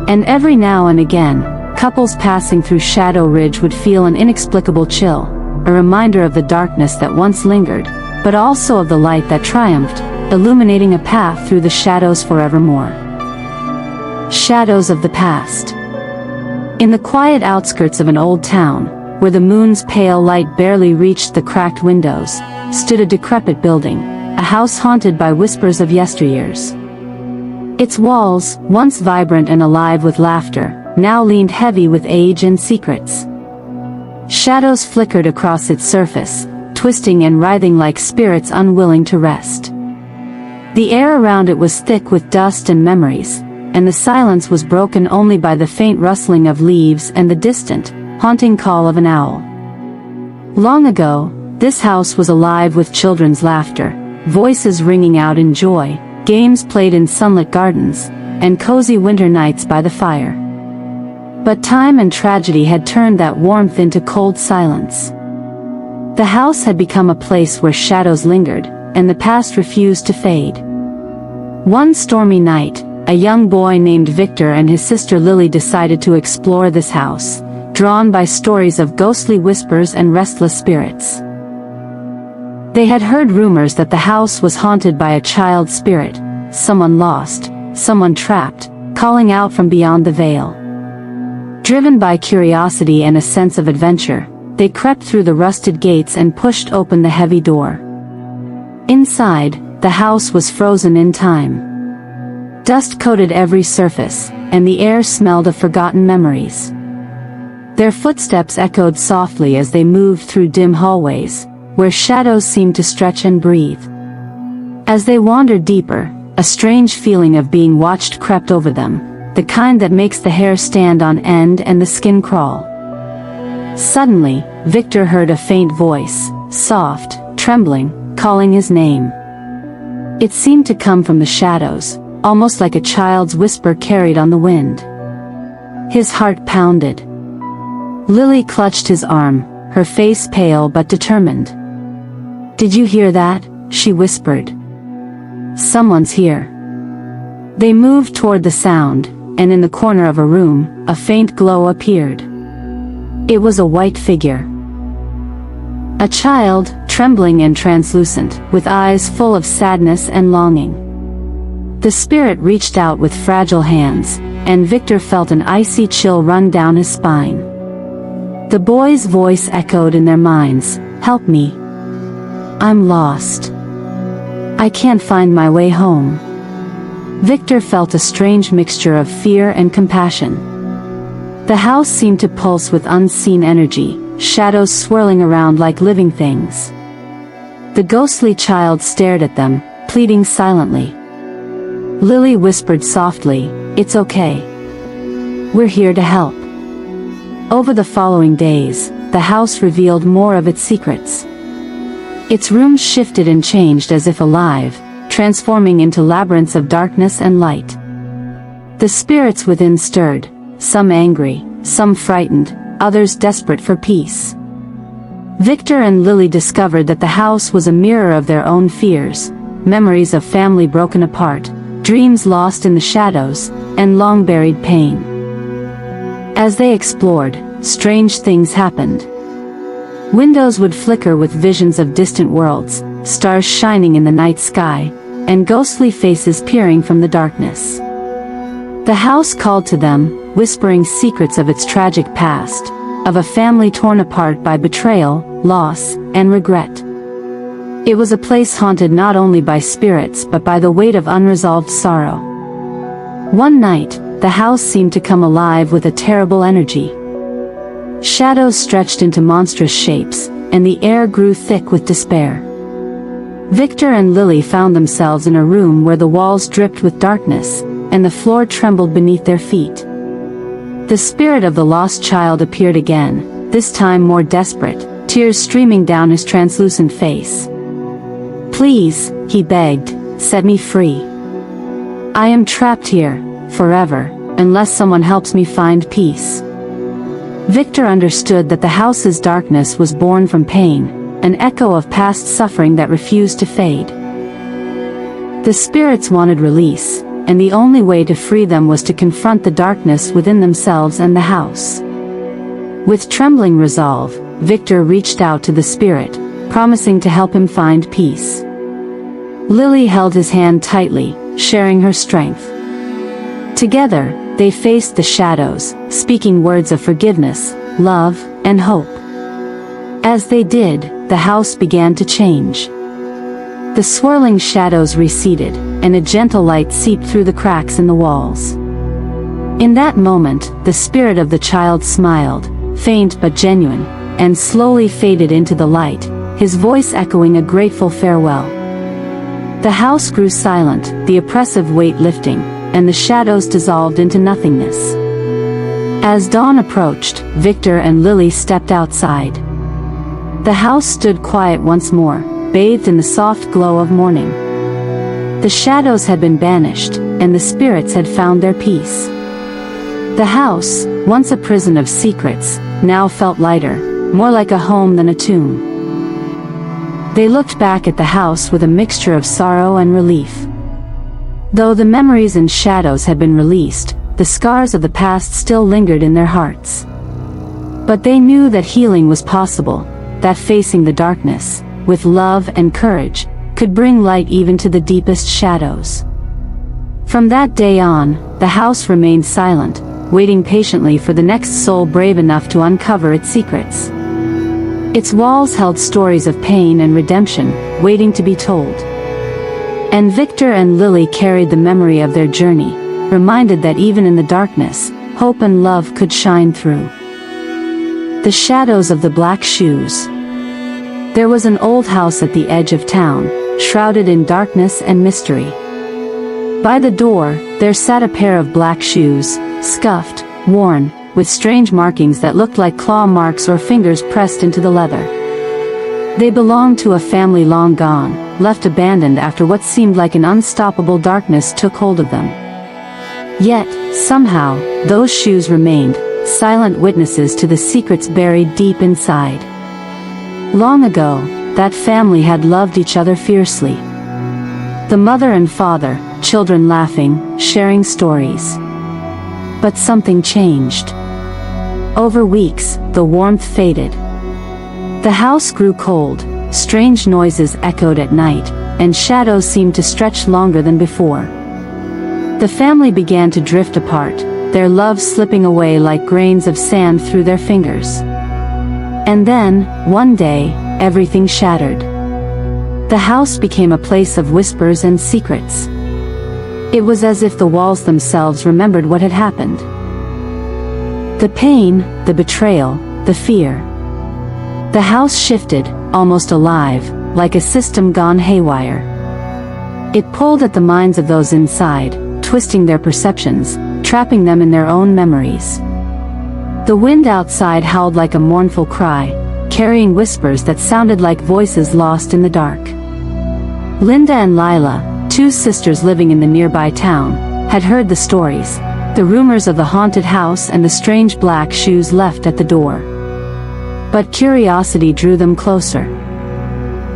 And every now and again, couples passing through Shadow Ridge would feel an inexplicable chill, a reminder of the darkness that once lingered, but also of the light that triumphed, illuminating a path through the shadows forevermore. Shadows of the past. In the quiet outskirts of an old town, where the moon's pale light barely reached the cracked windows, stood a decrepit building, a house haunted by whispers of yesteryears. Its walls, once vibrant and alive with laughter, now leaned heavy with age and secrets. Shadows flickered across its surface, twisting and writhing like spirits unwilling to rest. The air around it was thick with dust and memories, and the silence was broken only by the faint rustling of leaves and the distant, haunting call of an owl. Long ago, this house was alive with children's laughter, voices ringing out in joy, games played in sunlit gardens, and cozy winter nights by the fire. But time and tragedy had turned that warmth into cold silence. The house had become a place where shadows lingered, and the past refused to fade. One stormy night, a young boy named Victor and his sister Lily decided to explore this house, drawn by stories of ghostly whispers and restless spirits. They had heard rumors that the house was haunted by a child spirit, someone lost, someone trapped, calling out from beyond the veil. Driven by curiosity and a sense of adventure, they crept through the rusted gates and pushed open the heavy door. Inside, the house was frozen in time. Dust coated every surface, and the air smelled of forgotten memories. Their footsteps echoed softly as they moved through dim hallways, where shadows seemed to stretch and breathe. As they wandered deeper, a strange feeling of being watched crept over them, the kind that makes the hair stand on end and the skin crawl. Suddenly, Victor heard a faint voice, soft, trembling, calling his name. It seemed to come from the shadows, almost like a child's whisper carried on the wind. His heart pounded. Lily clutched his arm, her face pale but determined. "Did you hear that?" she whispered. "Someone's here." They moved toward the sound, and in the corner of a room, a faint glow appeared. It was a white figure. A child, trembling and translucent, with eyes full of sadness and longing. The spirit reached out with fragile hands, and Victor felt an icy chill run down his spine. The boy's voice echoed in their minds, "Help me. I'm lost. I can't find my way home." Victor felt a strange mixture of fear and compassion. The house seemed to pulse with unseen energy, shadows swirling around like living things. The ghostly child stared at them, pleading silently. Lily whispered softly, "It's okay. We're here to help." Over the following days, the house revealed more of its secrets. Its rooms shifted and changed as if alive, transforming into labyrinths of darkness and light. The spirits within stirred, some angry, some frightened, others desperate for peace. Victor and Lily discovered that the house was a mirror of their own fears, memories of family broken apart, dreams lost in the shadows, and long-buried pain. As they explored, strange things happened. Windows would flicker with visions of distant worlds, stars shining in the night sky, and ghostly faces peering from the darkness. The house called to them, whispering secrets of its tragic past, of a family torn apart by betrayal, loss, and regret. It was a place haunted not only by spirits but by the weight of unresolved sorrow. One night, the house seemed to come alive with a terrible energy. Shadows stretched into monstrous shapes, and the air grew thick with despair. Victor and Lily found themselves in a room where the walls dripped with darkness, and the floor trembled beneath their feet. The spirit of the lost child appeared again, this time more desperate, tears streaming down his translucent face. "Please," he begged, "set me free. I am trapped here, forever, unless someone helps me find peace." Victor understood that the house's darkness was born from pain, an echo of past suffering that refused to fade. The spirits wanted release, and the only way to free them was to confront the darkness within themselves and the house. With trembling resolve, Victor reached out to the spirit, promising to help him find peace. Lily held his hand tightly, sharing her strength. Together, they faced the shadows, speaking words of forgiveness, love, and hope. As they did, the house began to change. The swirling shadows receded, and a gentle light seeped through the cracks in the walls. In that moment, the spirit of the child smiled, faint but genuine, and slowly faded into the light, his voice echoing a grateful farewell. The house grew silent, the oppressive weight lifting, and the shadows dissolved into nothingness. As dawn approached, Victor and Lily stepped outside. The house stood quiet once more, bathed in the soft glow of morning. The shadows had been banished, and the spirits had found their peace. The house, once a prison of secrets, now felt lighter, more like a home than a tomb. They looked back at the house with a mixture of sorrow and relief. Though the memories and shadows had been released, the scars of the past still lingered in their hearts. But they knew that healing was possible, that facing the darkness, with love and courage, could bring light even to the deepest shadows. From that day on, the house remained silent, waiting patiently for the next soul brave enough to uncover its secrets. Its walls held stories of pain and redemption, waiting to be told. And Victor and Lily carried the memory of their journey, reminded that even in the darkness, hope and love could shine through. The shadows of the black shoes. There was an old house at the edge of town, shrouded in darkness and mystery. By the door, there sat a pair of black shoes, scuffed, worn, with strange markings that looked like claw marks or fingers pressed into the leather. They belonged to a family long gone, left abandoned after what seemed like an unstoppable darkness took hold of them. Yet, somehow, those shoes remained, silent witnesses to the secrets buried deep inside. Long ago, that family had loved each other fiercely. The mother and father, children laughing, sharing stories. But something changed. Over weeks, the warmth faded. The house grew cold, strange noises echoed at night, and shadows seemed to stretch longer than before. The family began to drift apart, their love slipping away like grains of sand through their fingers. And then, one day, everything shattered. The house became a place of whispers and secrets. It was as if the walls themselves remembered what had happened. The pain, the betrayal, the fear. The house shifted, almost alive, like a system gone haywire. It pulled at the minds of those inside, twisting their perceptions, trapping them in their own memories. The wind outside howled like a mournful cry, carrying whispers that sounded like voices lost in the dark. Linda and Lila, two sisters living in the nearby town, had heard the stories, the rumors of the haunted house and the strange black shoes left at the door. But curiosity drew them closer.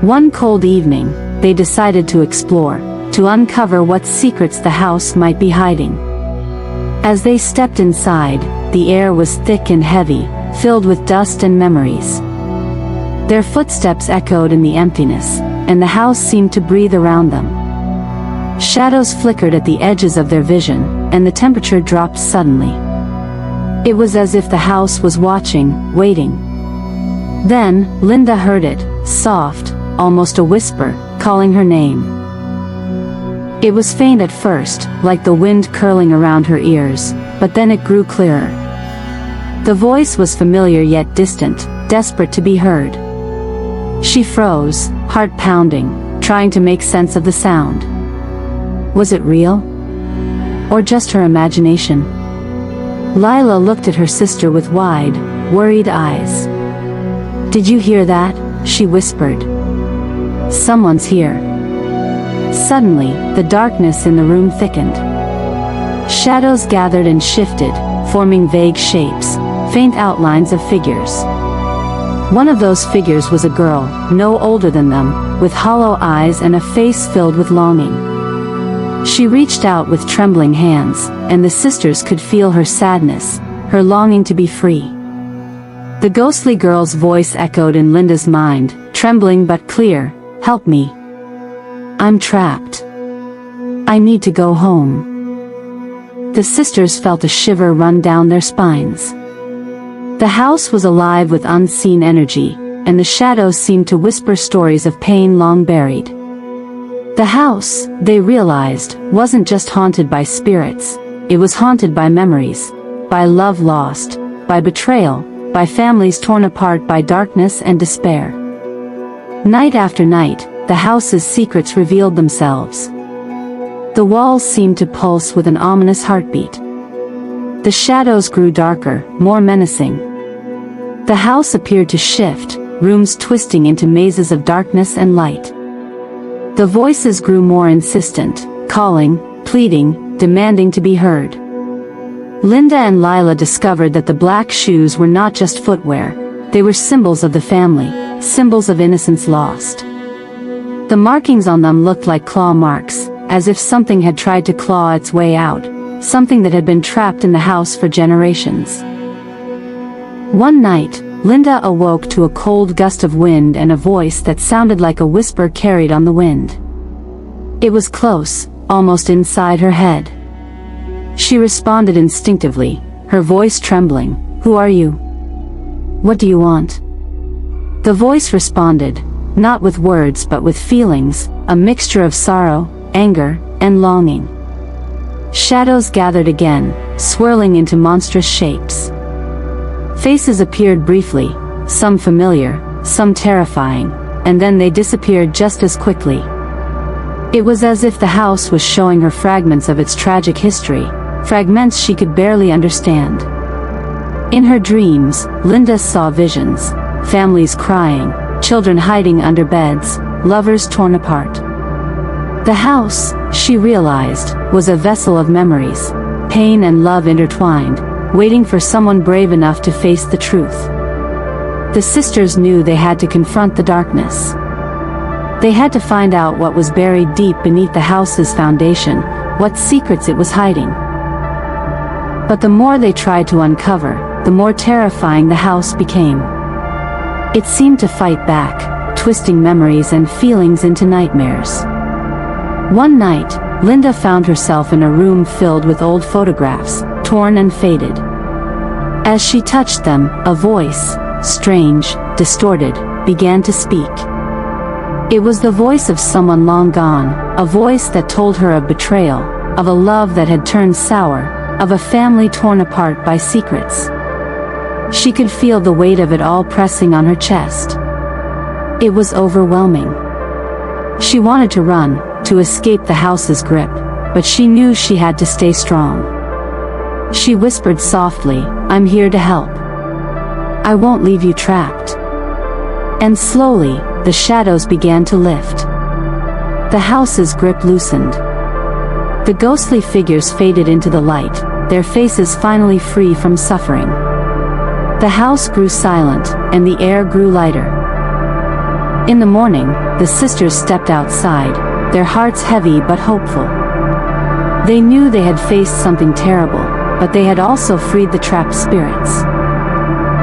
One cold evening, they decided to explore, to uncover what secrets the house might be hiding. As they stepped inside, the air was thick and heavy, filled with dust and memories. Their footsteps echoed in the emptiness, and the house seemed to breathe around them. Shadows flickered at the edges of their vision, and the temperature dropped suddenly. It was as if the house was watching, waiting. Then, Linda heard it, soft, almost a whisper, calling her name. It was faint at first, like the wind curling around her ears, but then it grew clearer. The voice was familiar yet distant, desperate to be heard. She froze, heart pounding, trying to make sense of the sound. Was it real? Or just her imagination? Lila looked at her sister with wide, worried eyes. "Did you hear that?" she whispered. "Someone's here." Suddenly, the darkness in the room thickened. Shadows gathered and shifted, forming vague shapes, faint outlines of figures. One of those figures was a girl, no older than them, with hollow eyes and a face filled with longing. She reached out with trembling hands, and the sisters could feel her sadness, her longing to be free. The ghostly girl's voice echoed in Linda's mind, trembling but clear, "Help me. I'm trapped. I need to go home." The sisters felt a shiver run down their spines. The house was alive with unseen energy, and the shadows seemed to whisper stories of pain long buried. The house, they realized, wasn't just haunted by spirits, it was haunted by memories, by love lost, by betrayal, by families torn apart by darkness and despair. Night after night, the house's secrets revealed themselves. The walls seemed to pulse with an ominous heartbeat. The shadows grew darker, more menacing. The house appeared to shift, rooms twisting into mazes of darkness and light. The voices grew more insistent, calling, pleading, demanding to be heard. Linda and Lila discovered that the black shoes were not just footwear, they were symbols of the family, symbols of innocence lost. The markings on them looked like claw marks, as if something had tried to claw its way out, something that had been trapped in the house for generations. One night, Linda awoke to a cold gust of wind and a voice that sounded like a whisper carried on the wind. It was close, almost inside her head. She responded instinctively, her voice trembling, "Who are you? What do you want?" The voice responded, not with words but with feelings, a mixture of sorrow, anger, and longing. Shadows gathered again, swirling into monstrous shapes. Faces appeared briefly, some familiar, some terrifying, and then they disappeared just as quickly. It was as if the house was showing her fragments of its tragic history, fragments she could barely understand. In her dreams, Linda saw visions, families crying, children hiding under beds, lovers torn apart. The house, she realized, was a vessel of memories, pain and love intertwined, waiting for someone brave enough to face the truth. The sisters knew they had to confront the darkness. They had to find out what was buried deep beneath the house's foundation, what secrets it was hiding. But the more they tried to uncover, the more terrifying the house became. It seemed to fight back, twisting memories and feelings into nightmares. One night, Linda found herself in a room filled with old photographs, torn and faded. As she touched them, a voice, strange, distorted, began to speak. It was the voice of someone long gone, a voice that told her of betrayal, of a love that had turned sour, of a family torn apart by secrets. She could feel the weight of it all pressing on her chest. It was overwhelming. She wanted to run, to escape the house's grip, but she knew she had to stay strong. She whispered softly, "I'm here to help. I won't leave you trapped." And slowly, the shadows began to lift. The house's grip loosened. The ghostly figures faded into the light, their faces finally free from suffering. The house grew silent, and the air grew lighter. In the morning, the sisters stepped outside, their hearts heavy but hopeful. They knew they had faced something terrible, but they had also freed the trapped spirits.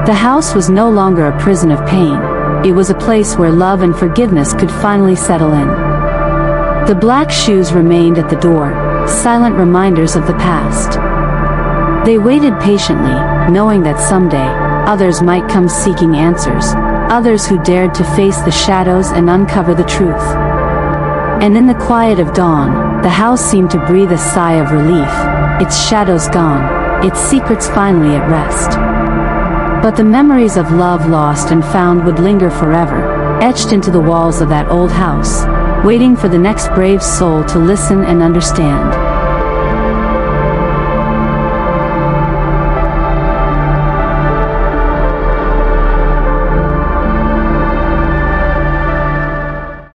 The house was no longer a prison of pain, it was a place where love and forgiveness could finally settle in. The black shoes remained at the door, silent reminders of the past. They waited patiently, knowing that someday, others might come seeking answers, others who dared to face the shadows and uncover the truth. And in the quiet of dawn, the house seemed to breathe a sigh of relief, its shadows gone, its secrets finally at rest. But the memories of love lost and found would linger forever, etched into the walls of that old house, waiting for the next brave soul to listen and understand.